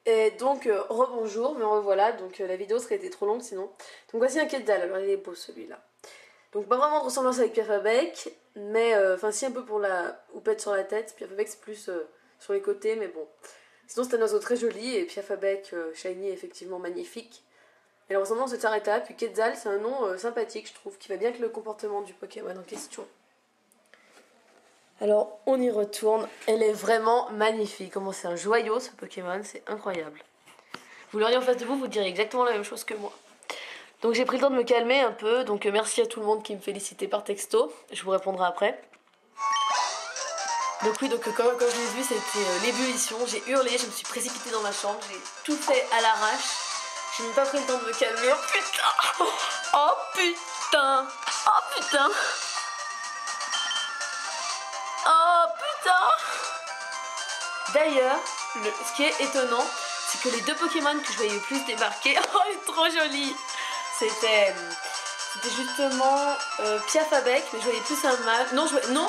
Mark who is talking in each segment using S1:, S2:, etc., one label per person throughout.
S1: Et donc rebonjour, me revoilà, donc la vidéo serait été trop longue sinon. Donc voici un Quetzal, alors il est beau celui-là. Donc pas vraiment de ressemblance avec Piafabec, mais enfin si un peu pour la houppette sur la tête, Piafabec c'est plus sur les côtés, mais bon. Sinon c'est un oiseau très joli, et Piafabec shiny est effectivement magnifique. Et la ressemblance s'arrête là, puis Quetzal c'est un nom sympathique je trouve, qui va bien avec le comportement du Pokémon en question. Alors on y retourne, elle est vraiment magnifique, comment c'est un joyau ce Pokémon, c'est incroyable. Vous l'auriez en face de vous, vous diriez exactement la même chose que moi. Donc j'ai pris le temps de me calmer un peu, donc merci à tout le monde qui me félicitait par texto, je vous répondrai après. Donc oui, donc quand je l'ai vu c'était l'ébullition, j'ai hurlé, je me suis précipitée dans ma chambre, j'ai tout fait à l'arrache, j'ai même pas pris le temps de me calmer, oh putain, oh putain, oh putain. Oh putain! D'ailleurs, ce qui est étonnant, c'est que les deux Pokémon que je voyais le plus débarquer, oh elle est trop jolie! C'était justement Piafabec, mais je voyais plus un mâle. Non,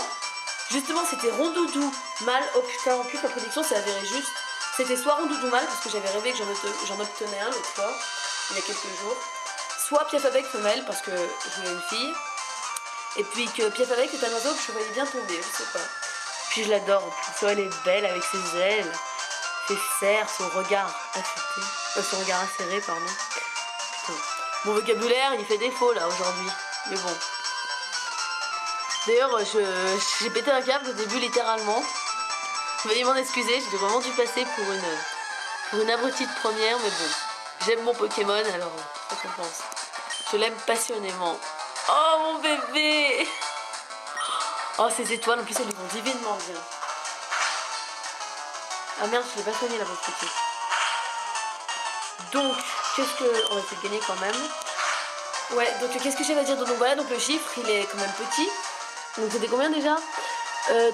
S1: justement c'était Rondoudou mâle. Oh putain, en plus la prédiction s'est avérée juste. C'était soit Rondoudou mâle, parce que j'avais rêvé que j'en obtenais un l'autre fois, il y a quelques jours. Soit Piafabec femelle, parce que je voulais une fille. Et puis que Piafabec est un oiseau que je voyais bien tomber, je sais pas. Puis je l'adore, elle est belle avec ses ailes, ses serres, son regard affûté, son regard acéré, pardon. Putain. Mon vocabulaire, il fait défaut là aujourd'hui, mais bon. D'ailleurs, j'ai pété un câble au début littéralement. Veuillez m'en excuser, j'ai vraiment dû passer pour une abrutie de première, mais bon. J'aime mon Pokémon, alors ça compense. Je l'aime passionnément. Oh mon bébé! Oh ces étoiles, en plus elles lui vont divinement bien. Ah merde, je l'ai pas soigné la pauvre petite. Donc, qu'est-ce que... On va essayer de gagner quand même. Ouais, donc qu'est-ce que j'ai à dire? Donc voilà, donc le chiffre il est quand même petit. Donc c'était combien déjà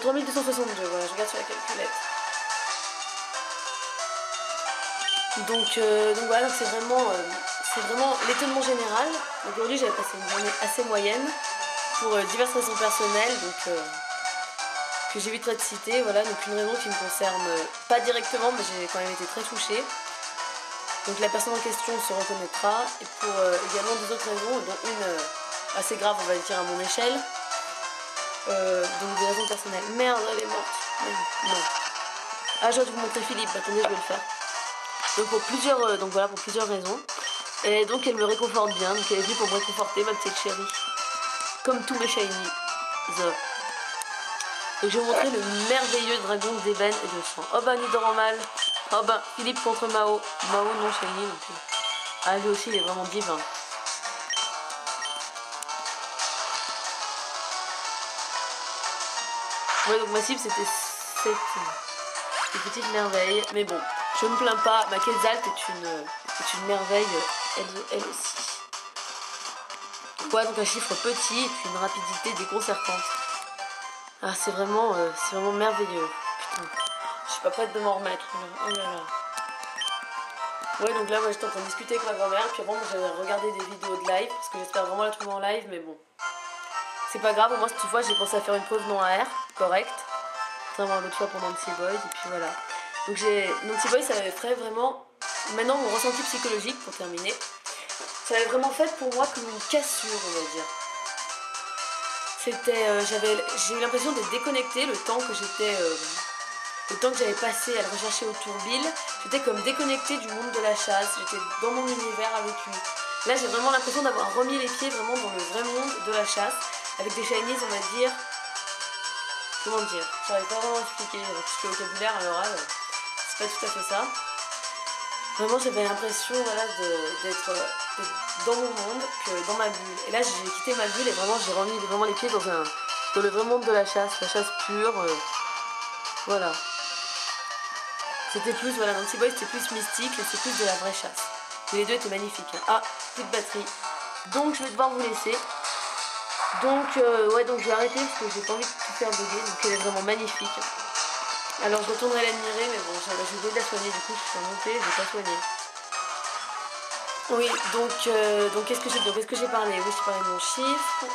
S1: 3262, voilà, je regarde sur la calculette. Donc voilà, donc c'est vraiment l'étonnement général. Aujourd'hui j'avais passé une journée assez moyenne pour diverses raisons personnelles, donc que j'ai vite de citer, voilà, donc une raison qui me concerne pas directement, mais j'ai quand même été très touchée. Donc la personne en question se reconnaîtra, et pour également deux autres raisons, dont une assez grave on va dire à mon échelle, donc des raisons personnelles. Merde, elle est morte. Non. Ah, je vais vous montrer Philippe, attendez, je vais le faire. Donc pour plusieurs raisons. Et donc elle me réconforte bien, donc elle est venue pour me réconforter, ma petite chérie. Comme tous mes shiny. Donc je vais vous montrer le merveilleux dragon d'ébène et de sang. Oh bah Nidor en mal. Oh bah Philippe contre Mao. Mao non shiny non plus. Ah lui aussi il est vraiment divin. Ouais, donc ma cible c'était cette petite merveille. Mais bon, je me plains pas, ma Quetzal est une merveille elle aussi. Ouais, donc un chiffre petit et puis une rapidité déconcertante. Ah, c'est vraiment merveilleux. Putain, je suis pas prête de m'en remettre. Oh là là. Ouais, donc là, moi j'étais en train de discuter avec ma grand-mère. Puis avant, j'avais regardé des vidéos de live parce que j'espère vraiment la trouver en live, mais bon. C'est pas grave, moi cette fois j'ai pensé à faire une pause non AR, correcte. Contrairement à l'autre fois pour Nancy Boys, et puis voilà. Donc Nancy Boys ça m'avait fait vraiment maintenant mon ressenti psychologique pour terminer. Ça avait vraiment fait pour moi comme une cassure, on va dire. C'était, j'ai eu l'impression d'être déconnectée le temps que j'avais passé à le rechercher au tourbille. J'étais comme déconnectée du monde de la chasse, j'étais dans mon univers avec lui. Là j'ai vraiment l'impression d'avoir remis les pieds vraiment dans le vrai monde de la chasse, avec des shinies on va dire, comment dire, j'arrive pas vraiment à expliquer, avec tout le vocabulaire à l'oral, c'est pas tout à fait ça. Vraiment j'avais l'impression voilà, d'être dans mon monde que dans ma bulle. Et là j'ai quitté ma bulle et vraiment j'ai remis vraiment les pieds dans le vrai monde de la chasse pure, voilà. C'était plus, voilà, dans T-Boy c'était plus mystique, là c'est plus de la vraie chasse. Mais les deux étaient magnifiques. Hein. Ah, plus de batterie. Donc je vais devoir vous laisser. Donc ouais, donc je vais arrêter parce que j'ai pas envie de tout faire bugger. Donc elle est vraiment magnifique. Alors je retournerai l'admirer, mais bon, j'ai oublié de la soigner, du coup je suis montée, je vais pas soigner. Oui, donc qu'est-ce que j'ai parlé? Oui, j'ai parlé de mon chiffre.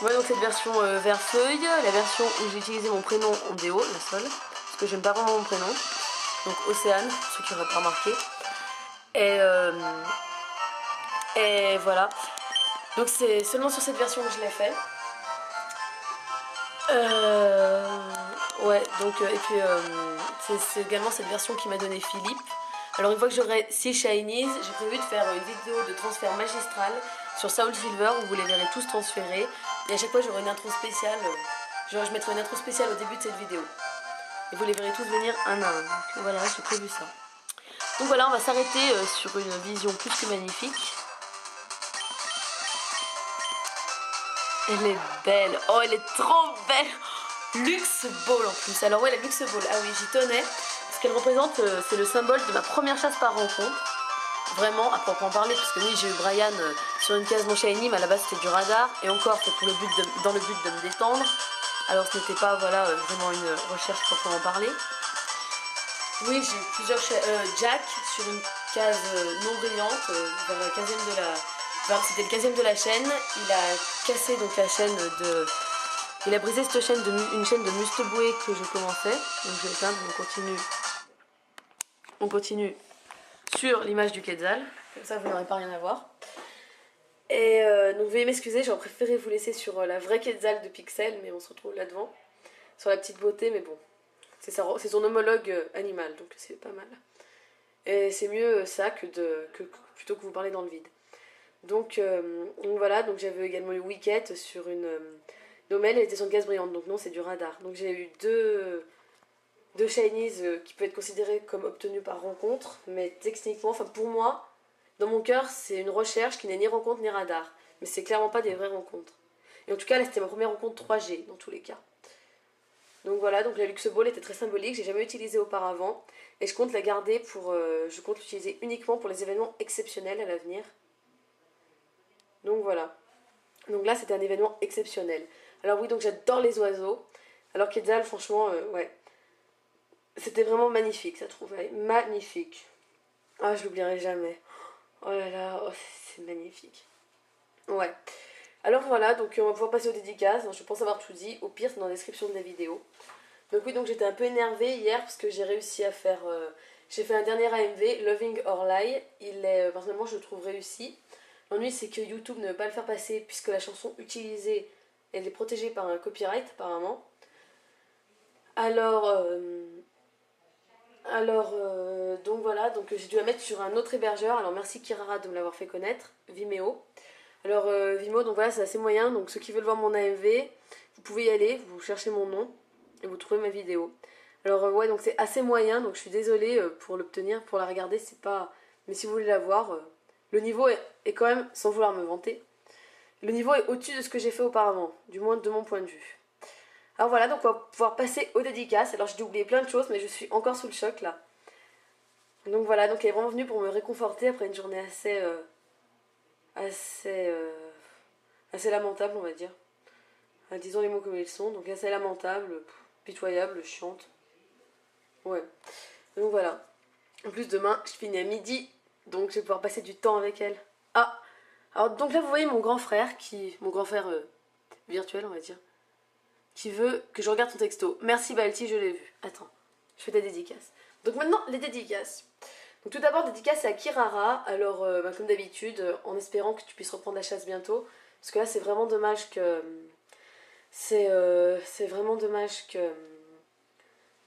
S1: Ouais, donc cette version vert feuille, la version où j'ai utilisé mon prénom en déo, la seule, parce que j'aime pas vraiment mon prénom. Donc Océane, pour ceux qui n'auraient pas remarqué. Et voilà. Donc c'est seulement sur cette version que je l'ai fait. Ouais, donc et puis c'est également cette version qui m'a donné Philippe. Alors une fois que j'aurai 6 shinies, j'ai prévu de faire une vidéo de transfert magistral sur Soul Silver où vous les verrez tous transférés. Et à chaque fois j'aurai une intro spéciale, je mettrai une intro spéciale au début de cette vidéo. Et vous les verrez tous venir un à un. Donc voilà, j'ai prévu ça. Donc voilà, on va s'arrêter sur une vision plus que magnifique. Elle est belle. Oh, elle est trop belle. Luxe Ball en plus. Alors ouais, la Luxe Ball. Ah oui, j'y tenais. Ce qu'elle représente, c'est le symbole de ma première chasse par rencontre. Vraiment, à proprement parler, parce que oui, j'ai eu Brian sur une case mon shiny, mais à la base c'était du radar. Et encore, c'est dans le but de me détendre. Alors ce n'était pas voilà, vraiment une recherche proprement parler. Oui, j'ai eu plusieurs Jack sur une case non brillante, vers la 15e de la... Enfin, c'était le 15e de la chaîne. Il a cassé donc la chaîne de... Il a brisé cette chaîne une chaîne de Musteboué que je commençais. Donc je vais éteindre, on continue sur l'image du Quetzal. Comme ça vous n'aurez pas rien à voir. Et donc veuillez m'excuser, j'aurais préféré vous laisser sur la vraie Quetzal de Pixel, mais on se retrouve là devant. Sur la petite beauté, mais bon. C'est son homologue animal, donc c'est pas mal. Et c'est mieux ça plutôt que vous parler dans le vide. Donc voilà, donc j'avais également eu Wicket sur une... Nomel, elle était sur une case brillante, donc non, c'est du radar. Donc j'ai eu deux shinies qui peuvent être considérées comme obtenues par rencontre, mais techniquement, enfin pour moi, dans mon cœur, c'est une recherche qui n'est ni rencontre ni radar. Mais c'est clairement pas des vraies rencontres. Et en tout cas, là, c'était ma première rencontre 3G, dans tous les cas. Donc voilà, donc la Luxe Ball était très symbolique, j'ai jamais utilisé auparavant. Et je compte la garder je compte l'utiliser uniquement pour les événements exceptionnels à l'avenir. Donc voilà. Donc là, c'était un événement exceptionnel. Alors oui, donc j'adore les oiseaux. Alors Quetzal, franchement, ouais. C'était vraiment magnifique, ça trouvaille. Magnifique. Ah, je l'oublierai jamais. Oh là là, oh, c'est magnifique. Ouais. Alors voilà, donc on va pouvoir passer aux dédicaces. Je pense avoir tout dit. Au pire, c'est dans la description de la vidéo. Donc oui, donc j'étais un peu énervée hier parce que j'ai réussi à faire... j'ai fait un dernier AMV, Loving or Lie. Il est, personnellement, je le trouve réussi. L'ennui, c'est que YouTube ne veut pas le faire passer puisque la chanson utilisée, elle est protégée par un copyright, apparemment. Alors donc voilà, donc j'ai dû la mettre sur un autre hébergeur. Alors merci Kirara de me l'avoir fait connaître, Vimeo. Alors Vimeo, donc voilà, c'est assez moyen. Donc ceux qui veulent voir mon AMV, vous pouvez y aller, vous cherchez mon nom et vous trouvez ma vidéo. Alors ouais, donc c'est assez moyen, donc je suis désolée pour l'obtenir, pour la regarder, c'est pas... Mais si vous voulez la voir, le niveau est quand même, sans vouloir me vanter, le niveau est au-dessus de ce que j'ai fait auparavant, du moins de mon point de vue. Alors voilà, donc on va pouvoir passer aux dédicaces. Alors j'ai dû oublier plein de choses, mais je suis encore sous le choc là. Donc voilà, donc elle est vraiment venue pour me réconforter après une journée assez lamentable, on va dire. Disons les mots comme ils sont, donc assez lamentable, pitoyable, chiante. Ouais. Donc voilà. En plus demain, je finis à midi, donc je vais pouvoir passer du temps avec elle. Ah, alors donc là vous voyez mon grand frère, virtuel on va dire, qui veut que je regarde ton texto. Merci Balti, je l'ai vu. Attends, je fais ta dédicace. Donc maintenant, les dédicaces. Donc tout d'abord, dédicace à Kirara. Alors, comme d'habitude, en espérant que tu puisses reprendre la chasse bientôt. Parce que là, c'est vraiment dommage que... C'est vraiment dommage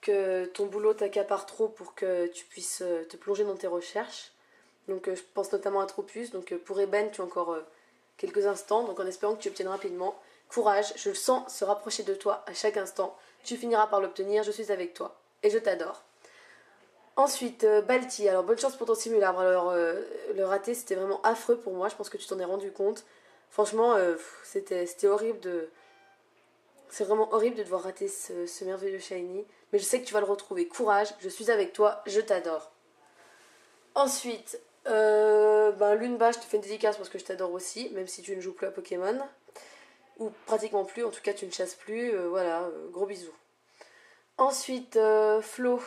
S1: que ton boulot t'accapare trop pour que tu puisses te plonger dans tes recherches. Donc je pense notamment à Tropus. Donc pour Eben, tu as encore quelques instants. Donc en espérant que tu obtiennes rapidement. Courage, je le sens se rapprocher de toi à chaque instant. Tu finiras par l'obtenir, je suis avec toi. Et je t'adore. Ensuite, Balti. Alors bonne chance pour ton simulabre. Alors le raté, c'était vraiment affreux pour moi. Je pense que tu t'en es rendu compte. Franchement, c'était horrible de... C'est vraiment horrible de devoir rater ce merveilleux shiny. Mais je sais que tu vas le retrouver. Courage, je suis avec toi, je t'adore. Ensuite, Luneba, je te fais une dédicace parce que je t'adore aussi, même si tu ne joues plus à Pokémon. Ou pratiquement plus, en tout cas tu ne chasses plus. Voilà, gros bisous. Ensuite, Flo.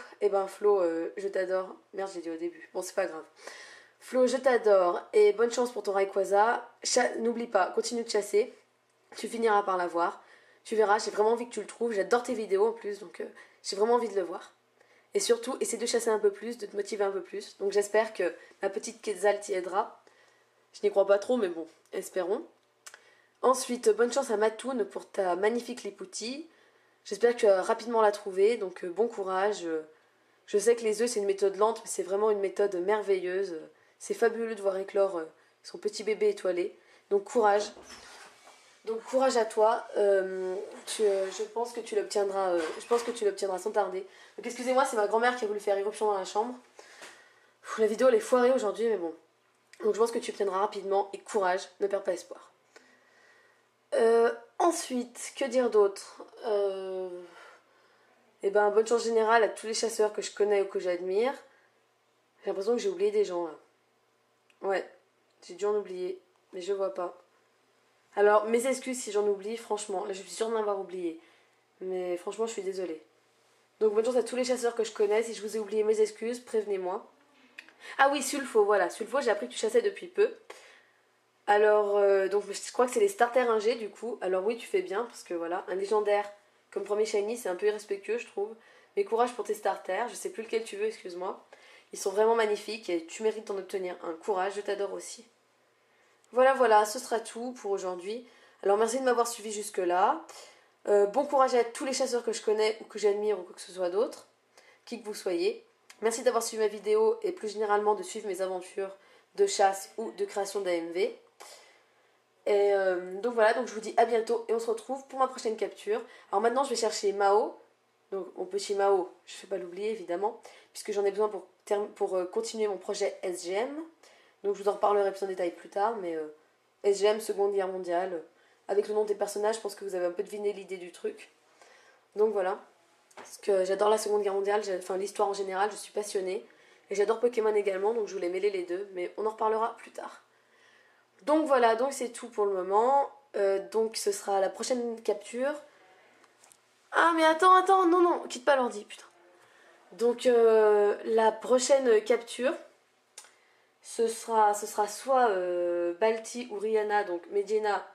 S1: Flo, je t'adore. Merde, j'ai dit au début. Bon, c'est pas grave. Flo, je t'adore. Et bonne chance pour ton Rayquaza. N'oublie pas, continue de chasser. Tu finiras par l'avoir. Tu verras, j'ai vraiment envie que tu le trouves. J'adore tes vidéos en plus, donc j'ai vraiment envie de le voir. Et surtout, essaie de chasser un peu plus, de te motiver un peu plus. Donc j'espère que ma petite Quetzal t'y aidera. Je n'y crois pas trop, mais bon, espérons. Ensuite, bonne chance à Matoun pour ta magnifique Lipouti. J'espère que tu vas rapidement la trouver, donc bon courage. Je sais que les œufs, c'est une méthode lente, mais c'est vraiment une méthode merveilleuse. C'est fabuleux de voir éclore son petit bébé étoilé. Donc courage. Donc courage à toi. Je pense que tu l'obtiendras. Je pense que tu l'obtiendras sans tarder. Donc excusez-moi, c'est ma grand-mère qui a voulu faire irruption dans la chambre. La vidéo elle est foirée aujourd'hui, mais bon. Donc je pense que tu obtiendras rapidement et courage, ne perds pas espoir. Ensuite, que dire d'autre bonne chance générale à tous les chasseurs que je connais ou que j'admire. J'ai l'impression que j'ai oublié des gens là. Ouais, j'ai dû en oublier, mais je vois pas. Alors, mes excuses si j'en oublie, franchement, là je suis sûre d'en avoir oublié. Mais franchement, je suis désolée. Donc bonne chance à tous les chasseurs que je connais. Si je vous ai oublié, mes excuses, prévenez-moi. Ah oui, Sulfo, voilà. Sulfo, j'ai appris que tu chassais depuis peu. Alors, donc je crois que c'est les starters 1G du coup. Alors oui, tu fais bien, parce que voilà, un légendaire comme premier shiny, c'est un peu irrespectueux, je trouve. Mais courage pour tes starters, je sais plus lequel tu veux, excuse-moi. Ils sont vraiment magnifiques et tu mérites d'en obtenir un. Courage, je t'adore aussi. Voilà, ce sera tout pour aujourd'hui. Alors merci de m'avoir suivi jusque-là. Bon courage à tous les chasseurs que je connais ou que j'admire ou quoi que ce soit d'autre, qui que vous soyez. Merci d'avoir suivi ma vidéo et plus généralement de suivre mes aventures de chasse ou de création d'AMV. Et donc voilà, donc je vous dis à bientôt et on se retrouve pour ma prochaine capture. Alors maintenant je vais chercher Mao, donc mon petit Mao, je ne vais pas l'oublier évidemment, puisque j'en ai besoin pour continuer mon projet SGM. Donc je vous en reparlerai plus en détail plus tard, mais SGM, Seconde Guerre mondiale, avec le nom des personnages, je pense que vous avez un peu deviné l'idée du truc. Donc voilà, parce que j'adore la Seconde Guerre mondiale, enfin l'histoire en général, je suis passionnée. Et j'adore Pokémon également, donc je voulais mêler les deux, mais on en reparlera plus tard. Donc voilà, donc c'est tout pour le moment. Donc ce sera la prochaine capture. Ah mais attends, non, quitte pas l'ordi, putain. Donc la prochaine capture, ce sera soit Balti ou Rihanna, donc Medina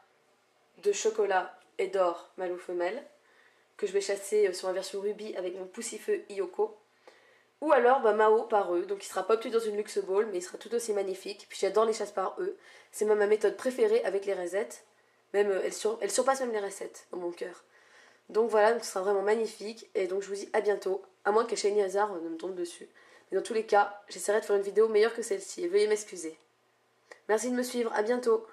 S1: de chocolat et d'or, mâle ou femelle, que je vais chasser sur la version Ruby avec mon poussifeu Iyoko. Ou alors Mao par eux, donc il sera pas obtenu dans une Luxe Ball, mais il sera tout aussi magnifique. Puis j'adore les chasses par eux. C'est même ma méthode préférée avec les resets. Même elle surpasse même les resets dans mon cœur. Donc voilà, donc ce sera vraiment magnifique. Et donc je vous dis à bientôt, à moins que Shiny Hazard ne me tombe dessus. Mais dans tous les cas, j'essaierai de faire une vidéo meilleure que celle-ci. Et veuillez m'excuser. Merci de me suivre, à bientôt.